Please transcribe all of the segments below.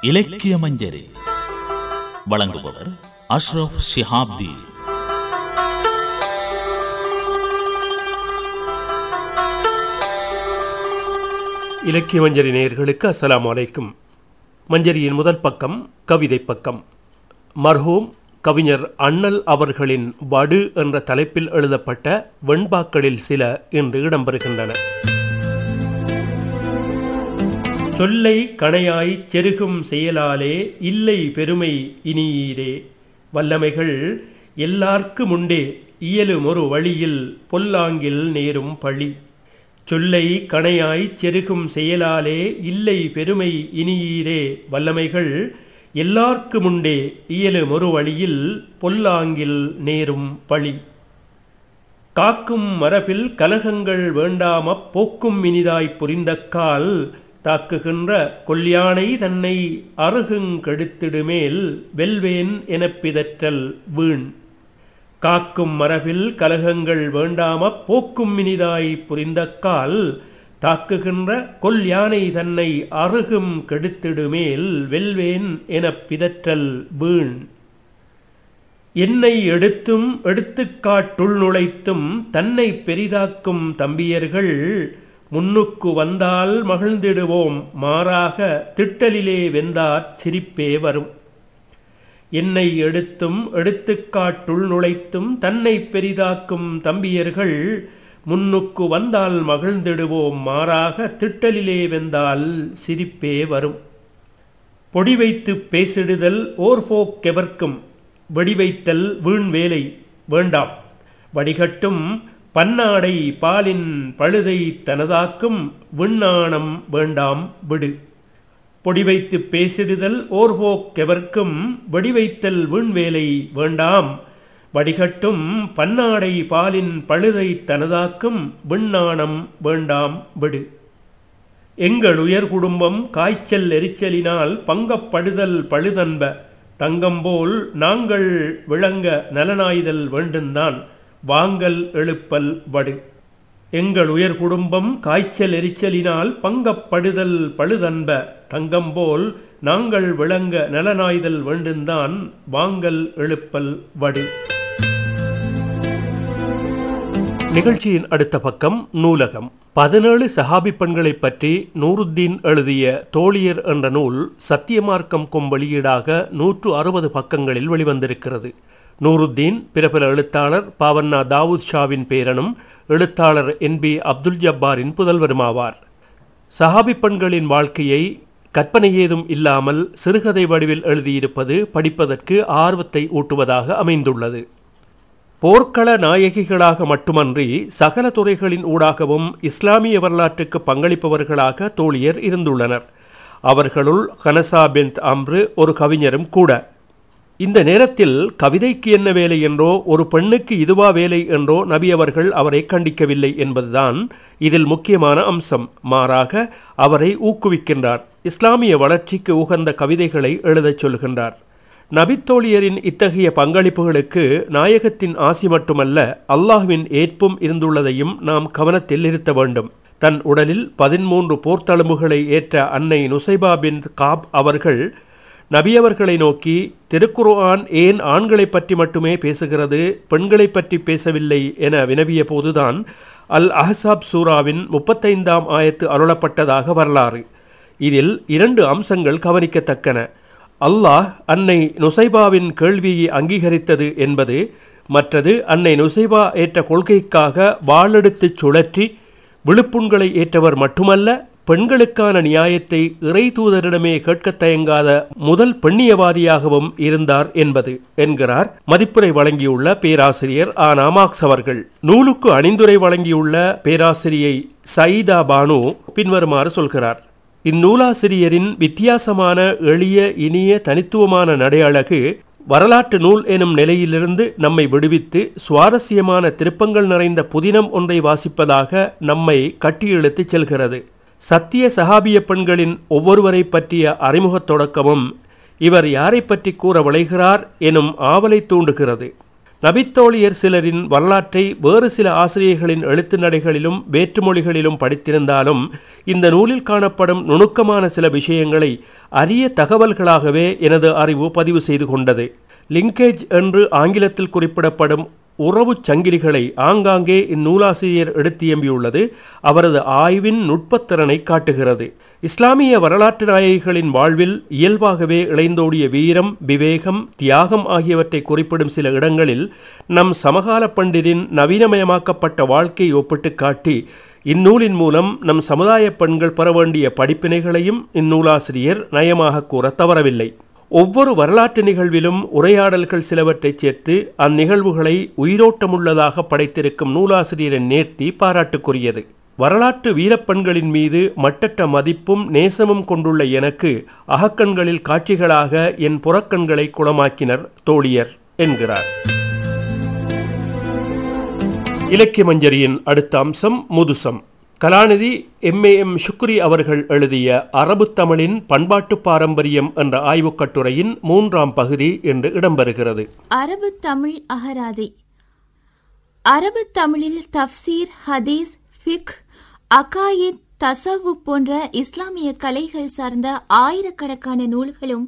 இலக்கிய மஞ்சரி வழங்குபவர் அஷ்ரப் ஷிஹாப்தி. இலக்கிய மஞ்சரி நேயர்களுக்கு அஸ்ஸலாமு அலைக்கும். மஞ்சரியின் முதல் பக்கம் கவிதை பக்கம். மர்ஹூம் கவிஞர் அண்ணல் அவர்களின் வடு என்ற தலைப்பில் எழுதப்பட்ட வெண்பாக்களில் சில இன்று இடம்பெறுகின்றன. சொல்லை கணையாய் செருகும் செயலாலே இல்லை பெருமை இனியீரே, வல்லமைகள் எல்லார்க்கும் உண்டே இயலும் ஒரு வழியில் பொல்லாங்கில் நேரும் பழி. சொல்லை கணையாய் செருகும் செயலாலே இல்லை பெருமை இனியீரே, வல்லமைகள் எல்லார்க்கும் உண்டே இயலும் ஒரு வழியில் பொல்லாங்கில் நேரும் பழி. காக்கும் மரபில் கலகங்கள் வேண்டாமப் போக்கும் இனிதாய் புரிந்தக்கால், தாக்குகின்ற கொல்யானை தன்னை அருகுங்கெடுத்திடுமேல் வெல்வேன் எனப் பிதற்றல் வீண். காக்கும் மரபில் கலகங்கள் வேண்டாமப் போக்கும் இனிதாய் புரிந்தக்கால், தாக்குகின்ற கொல்யானை தன்னை அருகும் கெடுத்திடுமேல் வெல்வேன் எனப் பிதற்றல் வீண். என்னை எடுத்தும் எடுத்துக்காட்டுள் நுழைத்தும் தன்னை பெரிதாக்கும் தம்பியர்கள், முன்னுக்கு வந்தால் மகிழ்ந்திடுவோம் மாறாக திட்டலிலே வெந்தாற் சிரிப்பே வரும். என்னை எடுத்தும் எடுத்துக்காட்டுள் நுழைத்தும் தன்னை பெரிதாக்கும் தம்பியர்கள், முன்னுக்கு வந்தால் மகிழ்ந்திடுவோம் மாறாக திட்டலிலே வெந்தால் சிரிப்பே வரும். பொடி வைத்து பேசிடுதல் ஓர்போக்கெவர்க்கும், வெடிவைத்தல் வீண் வேலை வேண்டாம். வடிகட்டும் பன்னாடை பாலின் பழுதை தனதாக்கும் விண்ணாணம் வேண்டாம் விடு. பொடி வைத்து பேசிடுதல் ஓர்போக்கெவர்க்கும், வெடிவைத்தல் வீண்வேலை வேண்டாம். வடிகட்டும் பன்னாடை பாலின் பழுதை தனதாக்கும் விண்ணாணம் வேண்டாம் விடு. எங்கள் உயர் குடும்பம் காய்ச்சல் எரிச்சலினால் பங்கப்படுதல் பழுதன்ப, தங்கம்போல் நாங்கள் விளங்க நலனாய்தல் வேண்டுந்தான் வாங்கல் எழுப்பல் வடு. எங்கள் உயர் குடும்பம் காய்ச்சல் எரிச்சலினால் பங்கப்படுதல் பழுதன்ப, தங்கம்போல் நாங்கள் விளங்க நலனாய்தல் வேண்டுந்தான் வாங்கல் எழுப்பல் வடு. நிகழ்ச்சியின் அடுத்த பக்கம் நூலகம். 17 சஹாபி பெண்களை பற்றி நூருத்தீன் எழுதிய தோழியர் என்ற நூல் சத்தியமார்க்கம் வெளியீடாக 160 பக்கங்களில் வெளிவந்திருக்கிறது. நூருத்தீன் பிரபல எழுத்தாளர் பாவண்ணா தாவூத் ஷாவின் பேரனும் எழுத்தாளர் NB அப்துல் ஜப்பாரின் புதல்வருமாவார். சஹாபி பெண்களின் வாழ்க்கையை கற்பனை ஏதும் இல்லாமல் சிறுகதை வடிவில் எழுதியிருப்பது படிப்பதற்கு ஆர்வத்தை ஊட்டுவதாக அமைந்துள்ளது. போர்க்கள நாயகிகளாக மட்டுமன்றி சகல துறைகளின் ஊடாகவும் இஸ்லாமிய வரலாற்றுக்கு பங்களிப்பவர்களாக தோழியர் இருந்துள்ளனர். அவர்களுள் ஹனசா பின்த் அம்ரு ஒரு கவிஞரும் கூட. இந்த நேரத்தில் கவிதைக்கு என்ன வேலை என்றோ ஒரு பெண்ணுக்கு இதுவா வேலை என்றோ நபி அவர்கள் அவரை கண்டிக்கவில்லை என்பதுதான் இதில் முக்கியமான அம்சம். மாறாக அவரை ஊக்குவிக்கின்றார். இஸ்லாமிய வளர்ச்சிக்கு உகந்த கவிதைகளை எழுதச் சொல்கின்றார். நபித்தோழியரின் இத்தகைய பங்களிப்புகளுக்கு நாயகத்தின் ஆசி மட்டுமல்ல, அல்லாஹ்வின் ஏற்பும் இருந்துள்ளதையும் நாம் கவனத்தில் இருத்த வேண்டும். தன் உடலில் 13 போர்த்தழும்புகளை ஏற்ற அன்னை நுசைபா பின் காப் அவர்கள் நபியவர்களை நோக்கி, திருக்குர்ஆன் ஏன் ஆண்களை பற்றி மட்டுமே பேசுகிறது, பெண்களை பற்றி பேசவில்லை என வினவிய போதுதான் அல் அஹ்ஸாப் சூராவின் 35ஆம் ஆயத்து அருளப்பட்டதாக வரலாறு. இதில் 2 அம்சங்கள் கவனிக்கத்தக்கன. அல்லாஹ் அன்னை நுசைபாவின் கேள்வியை அங்கீகரித்தது என்பது, மற்றது அன்னை நுசைபா ஏற்ற கொள்கைக்காக வாளெடுத்து சுழற்றி விழுப்புண்களை ஏற்றவர் மட்டுமல்ல, பெண்களுக்கான நியாயத்தை இறை தூதரிடமே கேட்கத் தயங்காத முதல் பெண்ணியவாதியாகவும் இருந்தார் என்பது என்கிறார் மதிப்புரை வழங்கியுள்ள பேராசிரியர் ஆனா மார்க்ஸ் அவர்கள். நூலுக்கு அணிந்துரை வழங்கியுள்ள பேராசிரியை சயீதா பானு பின்வருமாறு சொல்கிறார். இந்நூலாசிரியரின் வித்தியாசமான எளிய இனிய தனித்துவமான நடையழகு வரலாற்று நூல் எனும் நிலையிலிருந்து நம்மை விடுவித்து சுவாரஸ்யமான திருப்பங்கள் நிறைந்த புதினம் ஒன்றை வாசிப்பதாக நம்மை கட்டியிழுத்துச் செல்கிறது. சத்திய சஹாபிய பெண்களின் ஒவ்வொருவரை பற்றிய அறிமுகத் தொடக்கமும் இவர் யாரை பற்றி கூற விளைகிறார் எனும் ஆவலை தூண்டுகிறது. நபித்தோழியர் சிலரின் வரலாற்றை வேறு சில ஆசிரியர்களின் எழுத்து நடைகளிலும் வேற்றுமொழிகளிலும் படித்திருந்தாலும் இந்த நூலில் காணப்படும் நுணுக்கமான சில விஷயங்களை அரிய தகவல்களாகவே எனது அறிவு பதிவு செய்து கொண்டது. லிங்கேஜ் என்று ஆங்கிலத்தில் குறிப்பிடப்படும் உறவு சங்கிலிகளை ஆங்காங்கே இந்நூலாசிரியர் எடுத்தியம்பியுள்ளது அவரது ஆய்வின் நுட்பத்திறனை காட்டுகிறது. இஸ்லாமிய வரலாற்று நாயகிகளின் வாழ்வில் இயல்பாகவே இழைந்தோடிய வீரம், விவேகம், தியாகம் ஆகியவற்றை குறிப்பிடும் சில இடங்களில் நம் சமகால பண்டிதின் நவீனமயமாக்கப்பட்ட வாழ்க்கையை ஒப்பிட்டு காட்டி இந்நூலின் மூலம் நம் சமுதாய பெண்கள் பெற வேண்டிய படிப்பினைகளையும் இந்நூலாசிரியர் நயமாக கூற தவறவில்லை. ஒவ்வொரு வரலாற்று நிகழ்விலும் உரையாடல்கள் சிலவற்றை சேர்த்து அந்நிகழ்வுகளை உயிரோட்டமுள்ளதாக படைத்திருக்கும் நூலாசிரியரின் நேர்த்தி பாராட்டுக்குரியது. வரலாற்று வீரப்பெண்களின் மீது மட்டற்ற மதிப்பும் நேசமும் கொண்டுள்ள எனக்கு அகக்கண்களில் காட்சிகளாக என் புறக்கண்களை குளமாக்கினர் தோழியர் என்கிறார். இலக்கிய மஞ்சரியின் அடுத்த அம்சம் முதுசம். கலாநிதி எம். ஷுக்ரி அவர்கள் எழுதிய அரபு தமிழின் பண்பாட்டு பாரம்பரியம் என்ற ஆய்வுக் கட்டுரையின் 3ஆம் பகுதி என்று இடம்பெறுகிறது. அரபு தமிழ் அகராதி. அரபு தமிழில் தப்சீர், ஹதீஸ், ஃபிக், அகாயித், தசவுப் போன்ற இஸ்லாமிய கலைகள் சார்ந்த ஆயிரக்கணக்கான நூல்களும்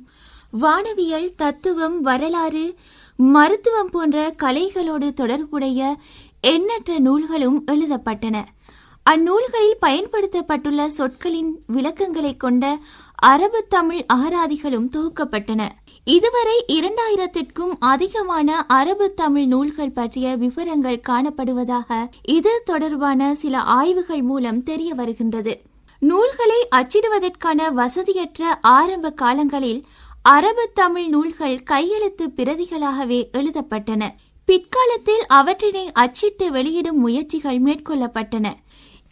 வானவியல், தத்துவம், வரலாறு, மருத்துவம் போன்ற கலைகளோடு தொடர்புடைய எண்ணற்ற நூல்களும் எழுதப்பட்டன. அந்நூல்களில் பயன்படுத்தப்பட்டுள்ள சொற்களின் விளக்கங்களை கொண்ட அரபு தமிழ் அகராதிகளும் தொகுக்கப்பட்டன. இதுவரை 2000க்கும் அதிகமான அரபு தமிழ் நூல்கள் பற்றிய விவரங்கள் காணப்படுவதாக இது தொடர்பான சில ஆய்வுகள் மூலம் தெரிய வருகின்றது. நூல்களை அச்சிடுவதற்கான வசதியற்ற ஆரம்ப காலங்களில் அரபு தமிழ் நூல்கள் கையெழுத்து பிரதிகளாகவே எழுதப்பட்டன. பிற்காலத்தில் அவற்றினை அச்சிட்டு வெளியிடும் முயற்சிகள் மேற்கொள்ளப்பட்டன.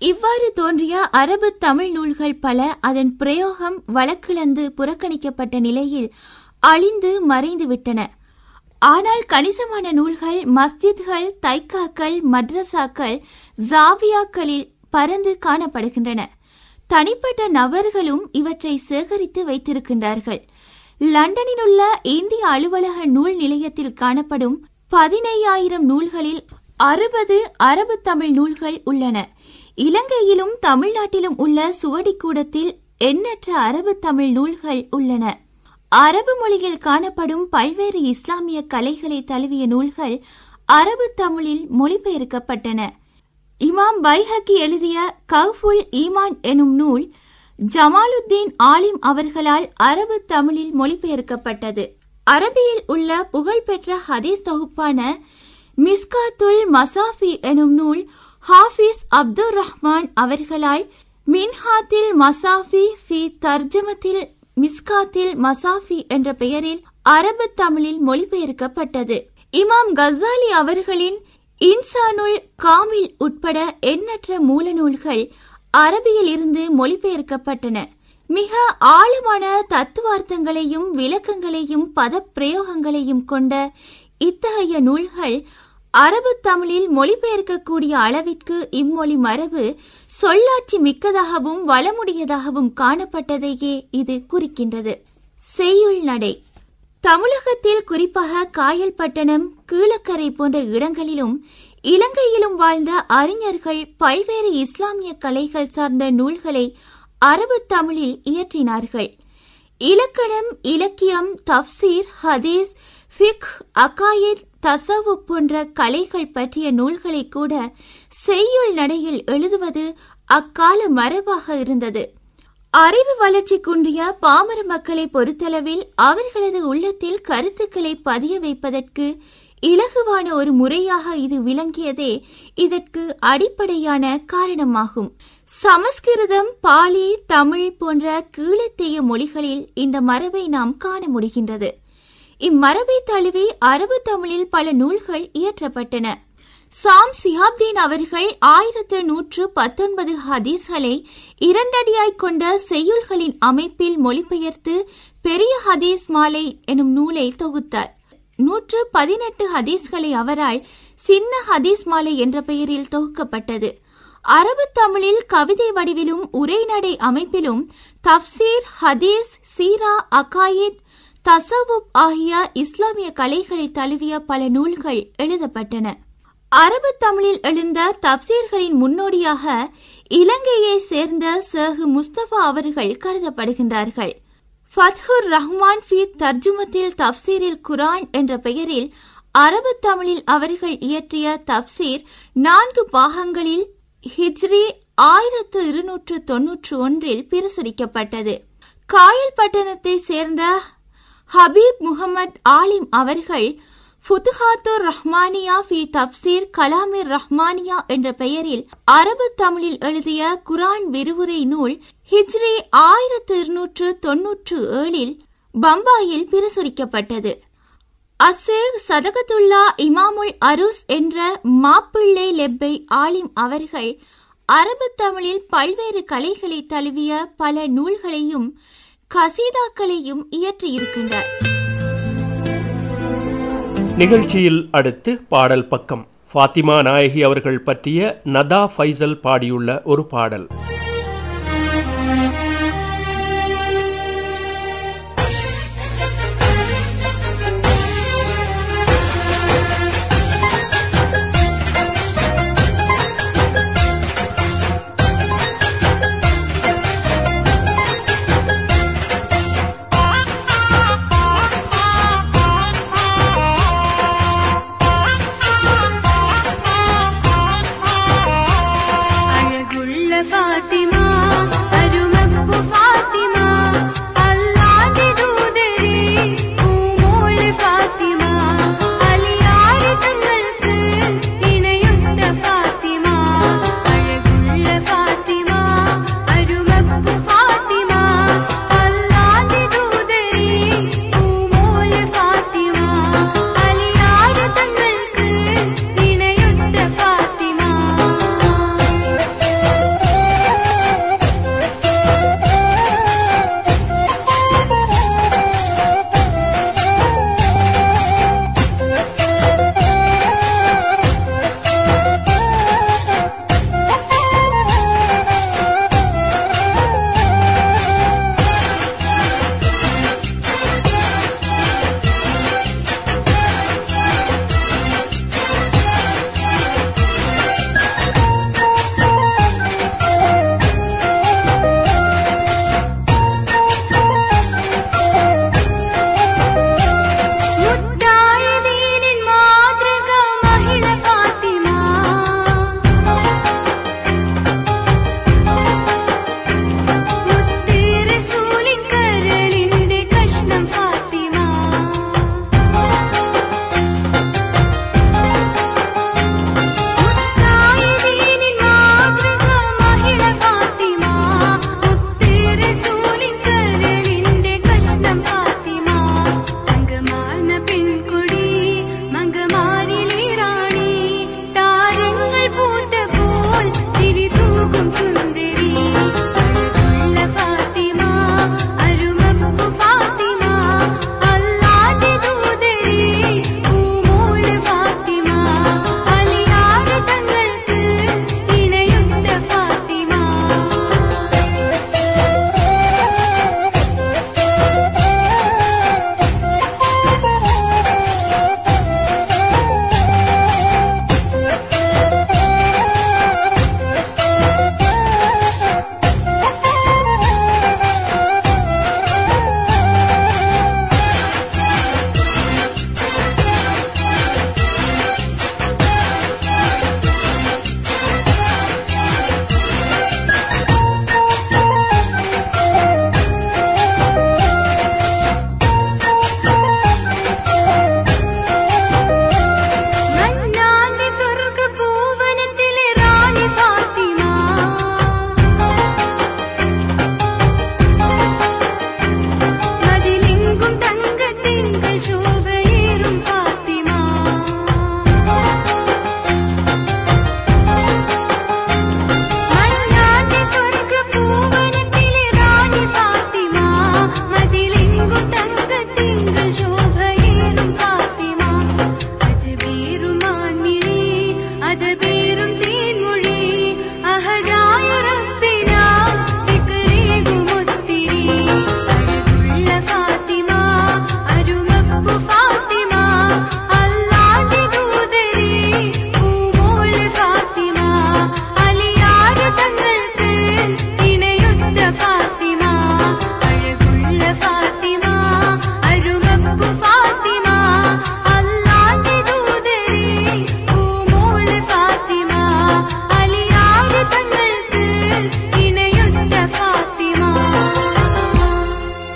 இவ்வாறு தோன்றிய அரபு தமிழ் நூல்கள் பல அதன் பிரயோகம் வழக்கிழந்து புறக்கணிக்கப்பட்ட நிலையில் அழிந்து மறைந்துவிட்டன. ஆனால் கணிசமான நூல்கள் மஸ்ஜித்கள், தைக்காக்கள், மദ്രസാக்கள், ஜாவியாக்களில் பரந்து காணப்படுகின்றன. தனிப்பட்ட நபர்களும் இவற்றை சேகரித்து வைத்திருக்கின்றார்கள். லண்டனில் உள்ள இந்திய அலுவலக நூல் நிலையத்தில் காணப்படும் 15,000 நூல்களில் 60 அரபு தமிழ் நூல்கள் உள்ளன. இலங்கையிலும் தமிழ்நாட்டிலும் உள்ள சுவடிக்கூடத்தில் எண்ணற்ற அரபு தமிழ் நூல்கள் உள்ளன. அரபு மொழியில் காணப்படும் பல்வேறு இஸ்லாமிய கலைகளை தழுவிய நூல்கள் அரபு தமிழில் மொழிபெயர்க்கப்பட்டன. இமாம் பைஹக்கி எழுதிய கவ்ஃபுல் ஈமான் எனும் நூல் ஜமாலுத்தீன் ஆலிம் அவர்களால் அரபு தமிழில் மொழிபெயர்க்கப்பட்டது. அரபியில் உள்ள புகழ்பெற்ற ஹதீஸ் தொகுப்பான மிஸ்காத்துல் மசாஃபி எனும் நூல் ஹாஃபிஸ் அப்துர் ரஹ்மான் அவர்களால் மின்ஹாத்தில் மசாஃபி ஃபி தர்ஜமத்தில் மிஸ்காத்தில் மசாஃபி என்ற பெயரில் அரபு தமிழில் மொழிபெயர்க்கப்பட்டது. இமாம் கசாலி அவர்களின் இன்சானுல் காமில் உட்பட எண்ணற்ற மூல நூல்கள் அரபியில் இருந்து மொழிபெயர்க்கப்பட்டன. மிக ஆழமான தத்துவார்த்தங்களையும் விளக்கங்களையும் பதப்பிரயோகங்களையும் கொண்ட இத்தகைய நூல்கள் அரபு தமிழில் மொழிபெயர்க்கக்கூடிய அளவிற்கு இம்மொழி மரபு சொல்லாட்சி மிக்கதாகவும் வளமுடையதாகவும் காணப்பட்டதையே இது குறிக்கின்றது. செய்யுள் நடை. தமிழகத்தில் குறிப்பாக காயல்பட்டணம், கீழக்கரை போன்ற இடங்களிலும் இலங்கையிலும் வாழ்ந்த அறிஞர்கள் பல்வேறு இஸ்லாமிய கலைகள் சார்ந்த நூல்களை அரபு தமிழில் இயற்றினார்கள். இலக்கணம், இலக்கியம், தப்சீர், ஹதீஸ், ஃபிக், அகாயித், தசவுப் போன்ற கலைகள் பற்றிய நூல்களை கூட செய்யுள் நடையில் எழுதுவது அக்கால மரபாக இருந்தது. அறிவு வளர்ச்சி குன்றிய பாமர மக்களை பொறுத்தளவில் அவர்களது உள்ளத்தில் கருத்துக்களை பதிய வைப்பதற்கு இலகுவான ஒரு முறையாக இது விளங்கியதே இதற்கு அடிப்படையான காரணமாகும். சமஸ்கிருதம், பாலி, தமிழ் போன்ற கீழத்தேய மொழிகளில் இந்த மரபை நாம் காண முடிகின்றது. இம்மரபை தழுவி அரபு தமிழில் பல நூல்கள் இயற்றப்பட்டன. சாம் சிஹாப்தீன் அவர்கள் 1119 ஹதீஸ்களை 2 அடியாய் கொண்ட செய்யுள்களின் அமைப்பில் மொழிபெயர்த்து பெரிய ஹதீஸ் மாலை எனும் நூலை தொகுத்தார். 118 ஹதீஸ்களை அவரால் சின்ன ஹதீஸ் மாலை என்ற பெயரில் தொகுக்கப்பட்டது. அரபு தமிழில் கவிதை வடிவிலும் உரைநடை அமைப்பிலும் தப்சீர், ஹதீஸ், சீரா, அகாயித், தசவுப் ஆகிய இஸ்லாமிய கலைகளை தழுவிய பல நூல்கள் எழுதப்பட்டன. அரபு தமிழில் எழுந்த தப்சீர்களின் முன்னோடியாக இலங்கையை சேர்ந்த ஷேக் முஸ்தபா அவர்கள் கருதப்படுகின்றார்கள். ஃபத்ஹுர் ரஹ்மான் ஃபி தர்ஜுமத்தில் தப்சீரில் குரான் என்ற பெயரில் அரபு தமிழில் அவர்கள் இயற்றிய தப்சீர் 4 பாகங்களில் ஹிஜ்ரி 1291 பிரசுரிக்கப்பட்டது. காயல் பட்டணத்தை சேர்ந்த ஹபீப் முகமது ஆலிம் அவர்கள் ஃபுதுஹாத்துர் ரஹ்மானியா ஃபி தப்சீர் கலாமிர் ரஹ்மானியா என்ற பெயரில் அரபு தமிழில் எழுதிய குரான் விரிவுரை நூல் ஹிஜ்ரி 1297 பம்பாயில் பிரசுரிக்கப்பட்டது. அசேக் சதகத்துல்லா இமாமுல் அருஸ் என்ற மாப்பிள்ளை லெப்பை ஆலிம் அவர்கள் அரபு தமிழில் பல்வேறு கலைகளை தழுவிய பல நூல்களையும் கசீதாக்களையும் இயற்றியிருக்கின்றார். நிகழ்ச்சியில் அடுத்து பாடல் பக்கம். ஃபாத்திமா நாயகி அவர்கள் பற்றிய நதா ஃபைசல் பாடியுள்ள ஒரு பாடல். பாத்தி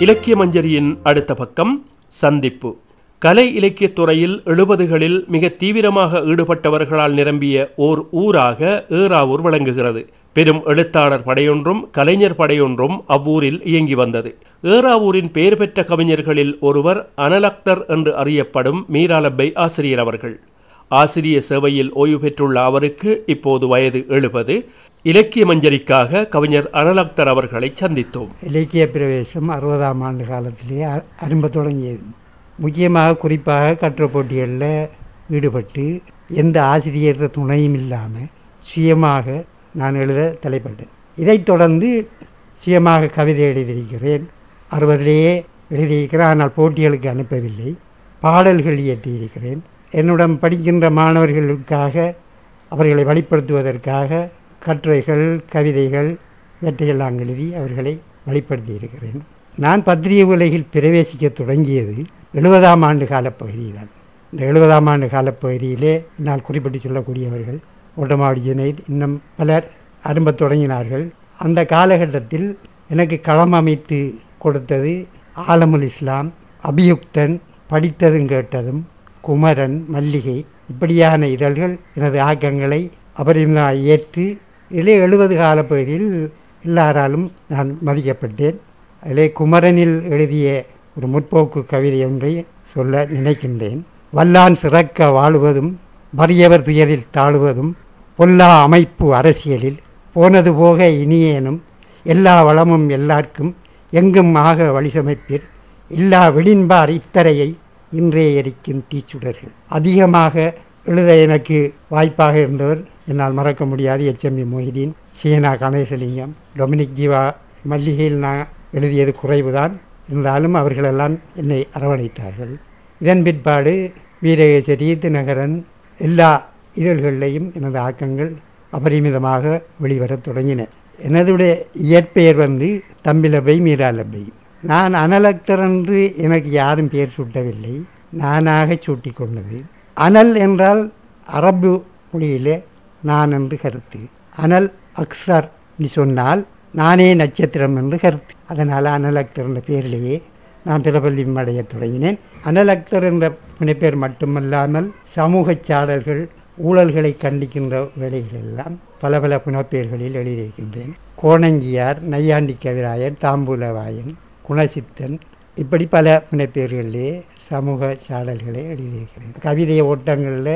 இலக்கிய மஞ்சரியின் அடுத்த பக்கம் சந்திப்பு. கலை இலக்கியத் துறையில் 70களில் மிக தீவிரமாக ஈடுபட்டவர்களால் நிரம்பிய ஓர் ஊராக ஏறாவூர் விளங்குகிறது. பெரும் எழுத்தாளர் படையொன்றும் கலைஞர் படையொன்றும் அவ்வூரில் இயங்கி வந்தது. ஏறாவூரின் பெயர் பெற்ற கவிஞர்களில் ஒருவர் அனல் அக்தர் என்று அறியப்படும் மீராலப்பை ஆசிரியர் அவர்கள். ஆசிரிய சேவையில் ஓய்வு பெற்றுள்ள அவருக்கு இப்போது வயது 70. இலக்கிய மஞ்சரிக்காக கவிஞர் அனல் அக்தர் அவர்களை சந்தித்தோம். இலக்கிய பிரவேசம் 60ஆம் ஆண்டு காலத்திலேயே ஆரம்ப தொடங்கியது. முக்கியமாக குறிப்பாக கட்டுரை போட்டிகளில் ஈடுபட்டு எந்த ஆசிரியர் துணையும் இல்லாமல் சுயமாக நான் எழுத தலைப்பட்டேன். இதைத் தொடர்ந்து சுயமாக கவிதை எழுதியிருக்கிறேன். 60லேயே எழுதியிருக்கிறேன். ஆனால் போட்டிகளுக்கு அனுப்பவில்லை. பாடல்கள் இயற்றியிருக்கிறேன். என்னுடன் படிக்கின்ற மாணவர்களுக்காக அவர்களை வழிப்படுத்துவதற்காக கட்டுரைகள் கவிதைகள் இவற்றையெல்லாம் எழுதி அவர்களை வழிப்படுத்தி இருக்கிறேன். நான் பத்திரிகை உலகில் பிரவேசிக்க தொடங்கியது 70ஆம் ஆண்டு காலப்பகுதியில்தான். இந்த 70ஆம் ஆண்டு காலப்பகுதியிலே நான் குறிப்பிட்டு சொல்லக்கூடியவர்கள் ஓட்டமாவடி ஜுனைத் இன்னும் பலர் அரும்பத் தொடங்கினார்கள். அந்த காலகட்டத்தில் எனக்கு களம் அமைத்து கொடுத்தது ஆலமுல் இஸ்லாம், அபியுக்தன், படித்ததும் கேட்டதும், குமரன், மல்லிகை இப்படியான இதழ்கள் எனது ஆக்கங்களை அபரிமிதமாக ஏற்று இதிலே 70 காலப்பகுதியில் எல்லாராலும் நான் மதிக்கப்பட்டேன். அதிலே குமரனில் எழுதிய ஒரு முற்போக்கு கவிதை ஒன்றை சொல்ல நினைக்கின்றேன். வல்லான் சிறக்க வாழுவதும் வறியவர் துயரில் தாழுவதும் பொல்லா அமைப்பு அரசியலில் போனது போக இனியேனும் எல்லா வளமும் எல்லாருக்கும் எங்கும் ஆக வழிசமைப்பிற் இல்லா விளின்பார் இத்தரையை இன்றே எரிக்கும் தீச்சுடர்கள். அதிகமாக எழுத எனக்கு வாய்ப்பாக இருந்தவர் என்னால் மறக்க முடியாது HMV மொஹிதீன், சீனா கணேசலிங்கம், டொமினிக் ஜீவா. மல்லிகையில் நான் எழுதியது குறைவுதான், இருந்தாலும் அவர்களெல்லாம் என்னை அரவணைத்தார்கள். இதன் பிற்பாடு வீரகேசரி, தினகரன் எல்லா இதழ்களிலையும் எனது ஆக்கங்கள் அபரிமிதமாக வெளிவரத் தொடங்கின. எனதுடைய இயற்பெயர் தம்பிலப்பை மீராலப்பை. நான் அனல் அக்தர் என்று எனக்கு யாரும் பெயர் சூட்டவில்லை, நானாக சூட்டி கொண்டது. அனல் என்றால் அரபு மொழியிலே நான் என்று கருத்து. அனல் அக்சர் என்று சொன்னால் நானே நட்சத்திரம் என்று கருத்து. அதனால் அனல் அக்தர் என்ற பெயரிலேயே நான் பிரபல்யம் அடைய தொடங்கினேன். அனல் அக்தர் என்ற புனைப்பெயர் மட்டுமல்லாமல் சமூக சாடல்கள், ஊழல்களை கண்டிக்கின்ற வேலைகளெல்லாம் பல பல புனைப்பெயர்களில் எழுதியிருக்கின்றேன். கோணங்கியார், நையாண்டி கவிராயர், தாம்பூலவாயன், குணசித்தன் இப்படி பல புனைப்பெயர்களிலே சமூக சாடல்களை எழுதியிருக்கிறேன். கவிதை ஓட்டங்களில்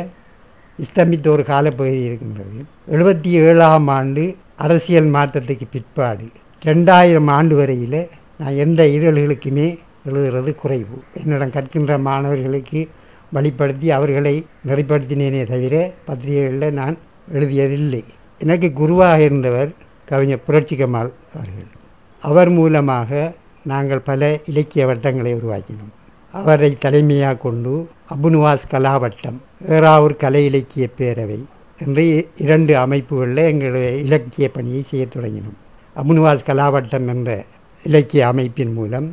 இஸ்தமித்த ஒரு காலப்பகுதி இருக்கின்றது. 77ஆம் ஆண்டு அரசியல் மாற்றத்துக்கு பிற்பாடு 2000 ஆண்டு வரையில் நான் எந்த இதழ்களுக்குமே எழுதுகிறது குறைவு. என்னிடம் கற்கின்ற மாணவர்களுக்கு வழிப்படுத்தி அவர்களை நெறிப்படுத்தினேனே தவிர பத்திரிகைகளில் நான் எழுதியதில்லை. எனக்கு குருவாக இருந்தவர் கவிஞர் புரட்சி கமால் அவர்கள். அவர் மூலமாக நாங்கள் பல இலக்கிய வட்டங்களை உருவாக்கினோம். அவரை தலைமையாக கொண்டு அபுனுவாஸ் கலாவட்டம், ஏறாவூர் கலை இலக்கிய பேரவை என்று 2 அமைப்புகளில் எங்களுடைய இலக்கிய பணியை செய்ய தொடங்கினோம். அபுனுவாஸ் கலாவட்டம் என்ற இலக்கிய அமைப்பின் மூலம்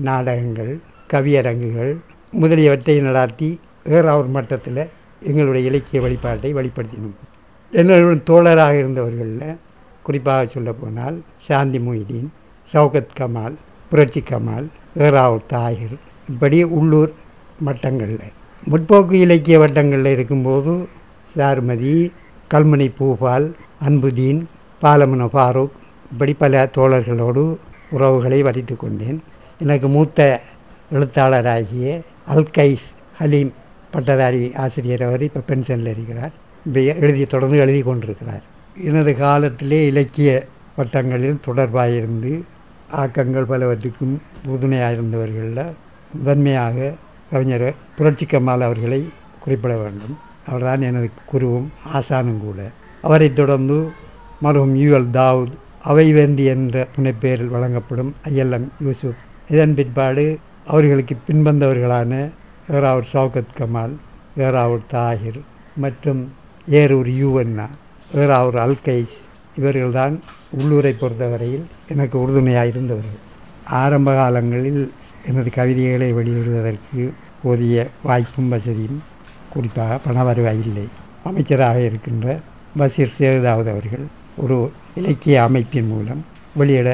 நாடகங்கள், கவியரங்குகள் முதலியவற்றை நடாத்தி ஏறாவூர் மட்டத்தில் எங்களுடைய இலக்கிய வழிபாட்டை வெளிப்படுத்தினோம். எங்களுடன் தோழராக இருந்தவர்களில் குறிப்பாக சொல்லப்போனால் சாந்தி மொஹிதீன், சௌகத் கமால், புரட்சி கமால், ஏறாவூர் தாகிர் இப்படி உள்ளூர் மட்டங்களில். முற்போக்கு இலக்கிய வட்டங்களில் இருக்கும்போது சாருமதி, கல்முனை பூபால், அன்புதீன், பாலமுன ஃபாரூக் இப்படி பல தோழர்களோடு உறவுகளை வரித்து கொண்டேன். எனக்கு மூத்த எழுத்தாளராகிய அல்கைஸ் ஹலீம் பட்டதாரி ஆசிரியர் அவர் இப்போ பென்ஷனில் இருக்கிறார். இப்போ தொடர்ந்து எழுதி கொண்டிருக்கிறார். எனது காலத்திலே இலக்கிய வட்டங்களில் தொடர்பாக இருந்து ஆக்கங்கள் பலவற்றுக்கும் உறுதுணையாக இருந்தவர்களில் முதன்மையாக கவிஞர் புரட்சி கமால் அவர்களை குறிப்பிட வேண்டும். அவர்தான் எனது குருவும் ஆசானும் கூட. அவரை தொடர்ந்து மருகும் UL தாவூத், அவைவேந்தி என்ற புனைப்பெயரில் வழங்கப்படும் ILM யூசுப். இதன் பிற்பாடு அவர்களுக்கு பின்வந்தவர்களான ஏறாவூர் சௌகத் கமால், ஏறாவூர் தாகிர் மற்றும் ஏரூர் யூவண்ணா, ஏறாவூர் அல்கைஸ் இவர்கள்தான் உள்ளூரை பொறுத்தவரையில் எனக்கு உறுதுணையாக இருந்தவர்கள். ஆரம்ப காலங்களில் எனது கவிதைகளை வெளியிடுவதற்கு போதிய வாய்ப்பும் வசதியும் குறிப்பாக பண வருவாய் இல்லை. அமைச்சராக இருக்கின்ற பஷீர் சேதாவத் அவர்கள் ஒரு இலக்கிய அமைப்பின் மூலம் வெளியிட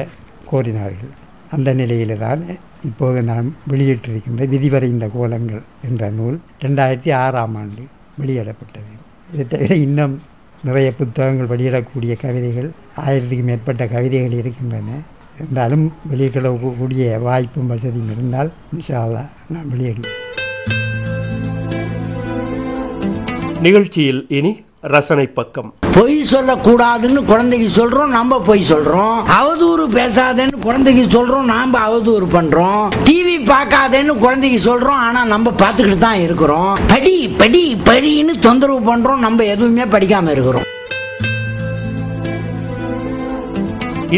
கோரினார்கள். அந்த நிலையில் தான் இப்போது நான் வெளியிட்டிருக்கின்ற விதிவரைந்த கோலங்கள் என்ற நூல் 2006ஆம் ஆண்டு வெளியிடப்பட்டது. இதை தவிர இன்னும் நிறைய புத்தகங்கள், வெளியிடக்கூடிய கவிதைகள் 1000க்கும் மேற்பட்ட கவிதைகள் இருக்கின்றன. என்றாலும் வெளியிடக்கூடிய வாய்ப்பும் வசதியும் இருந்தால் இன்ஷா அல்லாஹ் நான் வெளியிடுவேன். நிகழ்ச்சியில் இனி ரசனை பக்கம். பொய் சொல்லக்கூடாதுன்னு குழந்தைக்கு சொல்றோம், நம்ம பொய் சொல்றோம். அவதூறு பேசாதேன்னு குழந்தைக்கு சொல்றோம், நாம அவதூறு பண்றோம். டிவி பார்க்காதேன்னு குழந்தைக்கு சொல்றோம், ஆனா நம்ம பார்த்துக்கிட்டு தான் இருக்கிறோம். படி படி படின்னு தொந்தரவு பண்றோம், நம்ம எதுவுமே படிக்காம இருக்கிறோம்.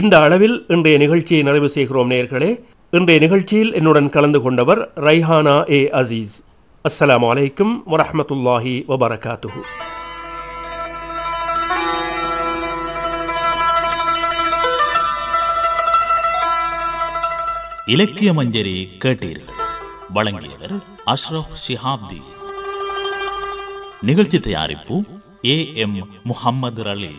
இந்த அளவில் இன்றைய நிகழ்ச்சியை நிறைவு செய்கிறோம் நேயர்களே. இன்றைய நிகழ்ச்சியில் என்னுடன் கலந்து கொண்டவர் ரைஹானா ஏ அசீஸ். அஸ்ஸலாமு அலைக்கும் வரஹ்மத்துல்லாஹி வபரகாத்துஹு. இலக்கிய மஞ்சரி கேட்டீர்கள். வழங்கியவர் அஷ்ரப் ஷிஹாப்தி. நிகழ்ச்சி தயாரிப்பு AM முஹம்மது அலி.